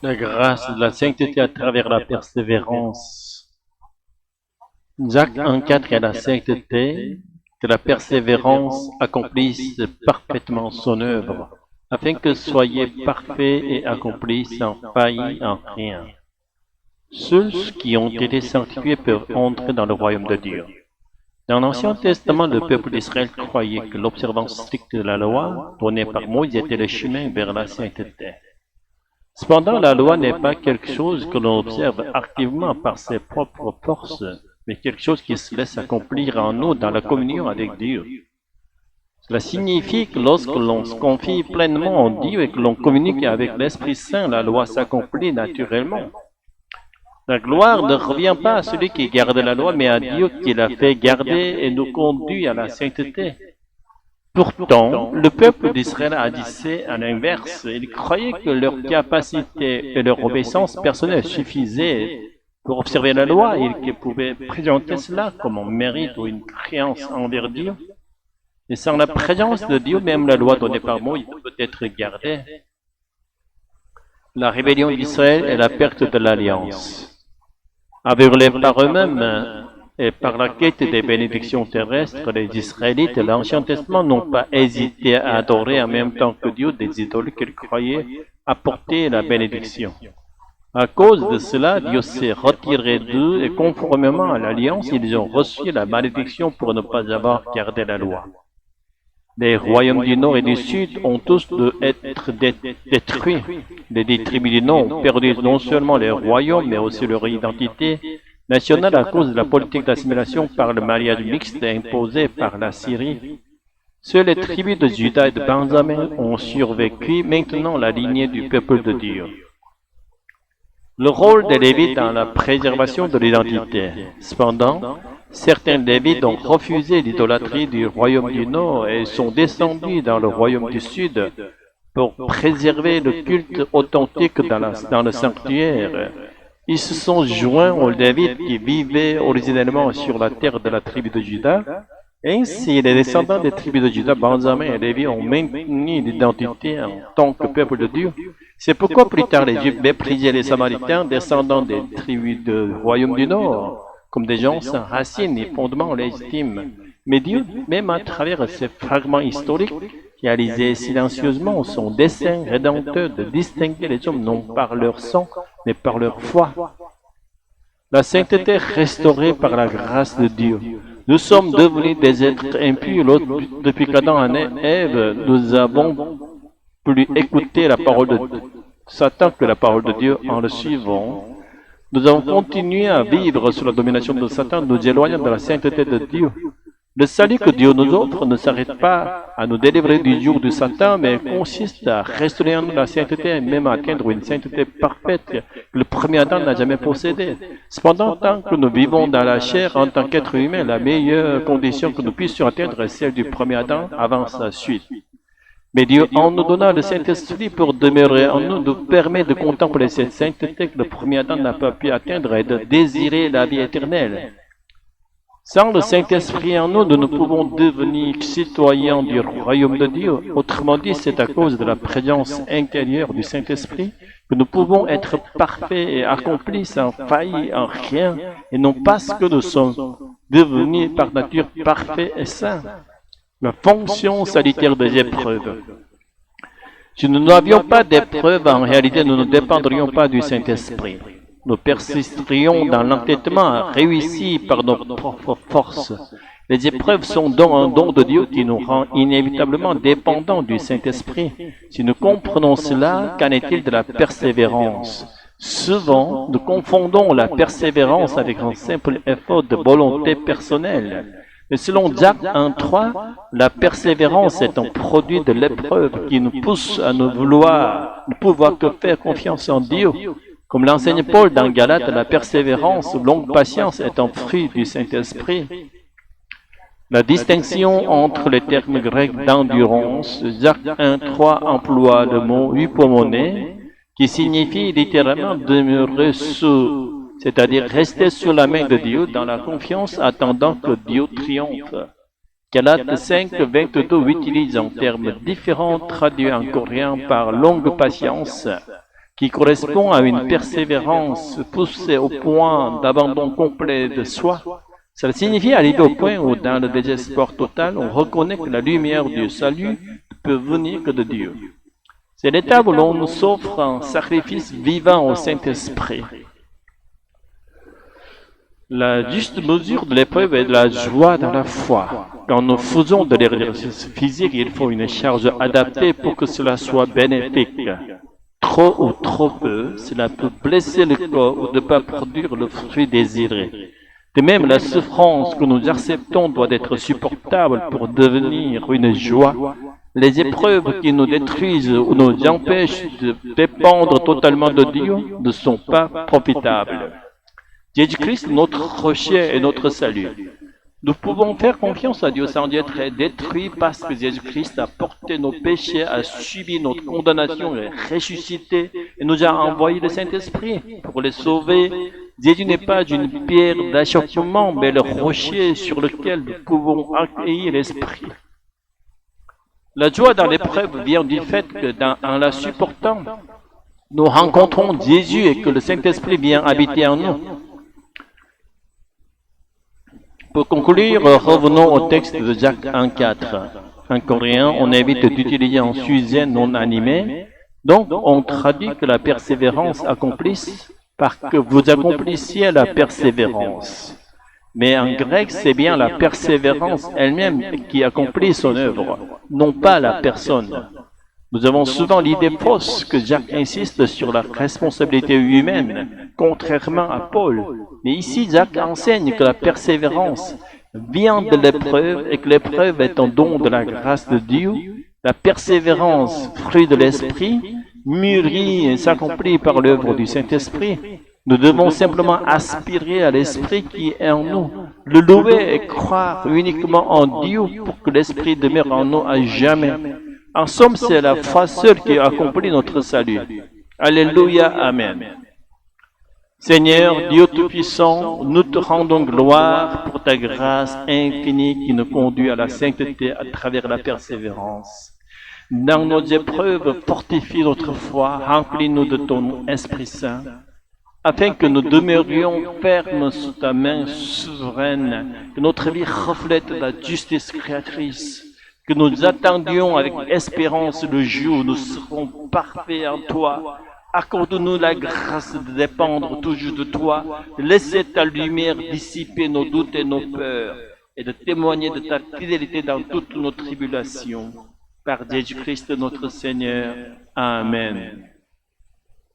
La grâce de la sainteté à travers la persévérance. Jacques 1,4 et la sainteté, que la persévérance accomplisse parfaitement son œuvre, afin que soyez parfaits et accomplis sans faillir en rien. Ceux qui ont été sanctifiés peuvent entrer dans le royaume de Dieu. Dans l'Ancien Testament, le peuple d'Israël croyait que l'observance stricte de la loi donnée par Moïse était le chemin vers la sainteté. Cependant, la loi n'est pas quelque chose que l'on observe activement par ses propres forces, mais quelque chose qui se laisse accomplir en nous dans la communion avec Dieu. Cela signifie que lorsque l'on se confie pleinement en Dieu et que l'on communique avec l'Esprit Saint, la loi s'accomplit naturellement. La gloire ne revient pas à celui qui garde la loi, mais à Dieu qui la fait garder et nous conduit à la sainteté. Pourtant, le peuple d'Israël agissait à l'inverse. Ils croyaient que leur capacité et leur obéissance personnelle suffisaient pour observer la loi et qu'ils pouvaient présenter cela comme un mérite ou une créance envers Dieu. Et sans la présence de Dieu, même la loi donnée par Moïse peut être gardée. La rébellion d'Israël est la perte de l'alliance. Aveuglés par eux-mêmes et par la quête des bénédictions terrestres, les Israélites de l'Ancien Testament n'ont pas hésité à adorer en même temps que Dieu des idoles qu'ils croyaient apporter la bénédiction. À cause de cela, Dieu s'est retiré d'eux et conformément à l'alliance, ils ont reçu la malédiction pour ne pas avoir gardé la loi. Les royaumes du Nord et du Sud ont tous dû être détruits. Les 10 tribus du Nord ont perdu non seulement les royaumes, mais aussi leur identité nationale à cause de la politique d'assimilation par le mariage mixte imposé par la Syrie. Seules les tribus de Juda et de Benjamin ont survécu, maintenant la lignée du peuple de Dieu. Le rôle des Lévites dans la préservation de l'identité. Cependant, certains Lévites ont refusé l'idolâtrie du royaume du Nord et sont descendus dans le royaume du Sud pour préserver le culte authentique dans le sanctuaire. Ils se sont joints aux Lévites qui vivaient originellement sur la terre de la tribu de Juda. Ainsi, les descendants des tribus de Juda, Benjamin et Lévi ont maintenu l'identité en tant que peuple de Dieu. C'est pourquoi plus tard les Juifs méprisaient les Samaritains, descendants des tribus du royaume du Nord, comme des gens sans racines et fondements légitimes. Mais Dieu, même à travers ces fragments historiques, réalisait silencieusement son dessein rédempteur de distinguer les hommes non par leur sang, mais par leur foi. La sainteté restaurée par la grâce de Dieu. Nous sommes devenus des êtres impurs. Depuis qu'Adam et Ève, nous avons plus écouté la parole de Satan que la parole de Dieu en le suivant. Nous avons continué à vivre sous la domination de Satan, nous éloignant de la sainteté de Dieu. Le salut que Dieu nous offre ne s'arrête pas à nous délivrer du joug de Satan, mais consiste à restaurer en nous la sainteté et même à atteindre une sainteté parfaite que le premier Adam n'a jamais possédée. Cependant, tant que nous vivons dans la chair en tant qu'être humain, la meilleure condition que nous puissions atteindre est celle du premier Adam avant sa suite. Mais Dieu, en nous donnant le Saint-Esprit pour demeurer en nous, nous permet de contempler cette sainteté que le premier Adam n'a pas pu atteindre et de désirer la vie éternelle. Sans le Saint-Esprit en nous, nous ne pouvons devenir citoyens du royaume de Dieu. Autrement dit, c'est à cause de la présence intérieure du Saint-Esprit que nous pouvons être parfaits et accomplis sans faillir en rien, et non parce que nous sommes devenus par nature parfaits et saints. La fonction salutaire des épreuves. Si nous n'avions pas d'épreuves, en réalité, nous ne dépendrions pas du Saint-Esprit. Nous persisterions dans l'entêtement réussi par nos propres forces. Les épreuves sont donc un don de Dieu qui nous rend inévitablement dépendants du Saint-Esprit. Si nous comprenons cela, qu'en est-il de la persévérance? Souvent, nous confondons la persévérance avec un simple effort de volonté personnelle. Mais selon Jacques 1,3, la persévérance est un produit de l'épreuve qui nous pousse à ne pouvoir que faire confiance en Dieu. Comme l'enseigne Paul dans Galates, la persévérance ou longue patience est un fruit du Saint-Esprit. La distinction entre les termes grecs d'endurance, Jacques 1,3 emploie le mot hypomone, qui signifie littéralement demeurer sous, c'est-à-dire rester sur la main de Dieu dans la confiance attendant que Dieu triomphe. Galates 5, 22 utilise un terme différent traduit en coréen par longue patience, qui correspond à une persévérance poussée au point d'abandon complet de soi. Cela signifie arriver au point où, dans le désespoir total, on reconnaît que la lumière du salut ne peut venir que de Dieu. C'est l'état où l'on nous offre un sacrifice vivant au Saint-Esprit. La juste mesure de l'épreuve est de la joie dans la foi. Quand nous faisons de l'exercice physique, il faut une charge adaptée pour que cela soit bénéfique. Trop ou trop peu, cela peut blesser le corps ou ne pas produire le fruit désiré. De même, la souffrance que nous acceptons doit être supportable pour devenir une joie. Les épreuves qui nous détruisent ou nous empêchent de dépendre totalement de Dieu ne sont pas profitables. Jésus-Christ, notre rocher et notre salut. Nous pouvons faire confiance à Dieu sans être détruits parce que Jésus-Christ a porté nos péchés, a subi notre condamnation, est ressuscité et nous a envoyé le Saint-Esprit pour les sauver. Jésus n'est pas une pierre d'achoppement, mais le rocher sur lequel nous pouvons accueillir l'Esprit. La joie dans l'épreuve vient du fait que, en la supportant, nous rencontrons Jésus et que le Saint-Esprit vient habiter en nous. Pour conclure, revenons au texte de Jacques 1,4. En coréen, on évite d'utiliser un sujet non animé, donc on traduit que la persévérance accomplisse par que vous accomplissiez la persévérance. Mais en grec, c'est bien la persévérance elle-même qui accomplit son œuvre, non pas la personne. Nous avons souvent l'idée fausse que Jacques insiste sur la responsabilité humaine, contrairement à Paul. Mais ici, Jacques enseigne que la persévérance vient de l'épreuve et que l'épreuve est un don de la grâce de Dieu. La persévérance, fruit de l'Esprit, mûrit et s'accomplit par l'œuvre du Saint-Esprit. Nous devons simplement aspirer à l'Esprit qui est en nous, le louer et croire uniquement en Dieu pour que l'Esprit demeure en nous à jamais. En somme, c'est la foi seule qui accomplit notre salut. Alléluia, Amen. Seigneur, Dieu Tout-Puissant, nous te rendons gloire pour ta grâce infinie qui nous conduit à la sainteté à travers la persévérance. Dans nos épreuves, fortifie notre foi, remplis-nous de ton Esprit Saint, afin que nous demeurions fermes sous ta main souveraine, que notre vie reflète la justice créatrice, que nous attendions avec espérance le jour où nous serons parfaits en toi. Accorde-nous la grâce de dépendre toujours de toi, de laisser ta lumière dissiper nos doutes et nos peurs, et de témoigner de ta fidélité dans toutes nos tribulations. Par Jésus-Christ notre Seigneur. Amen.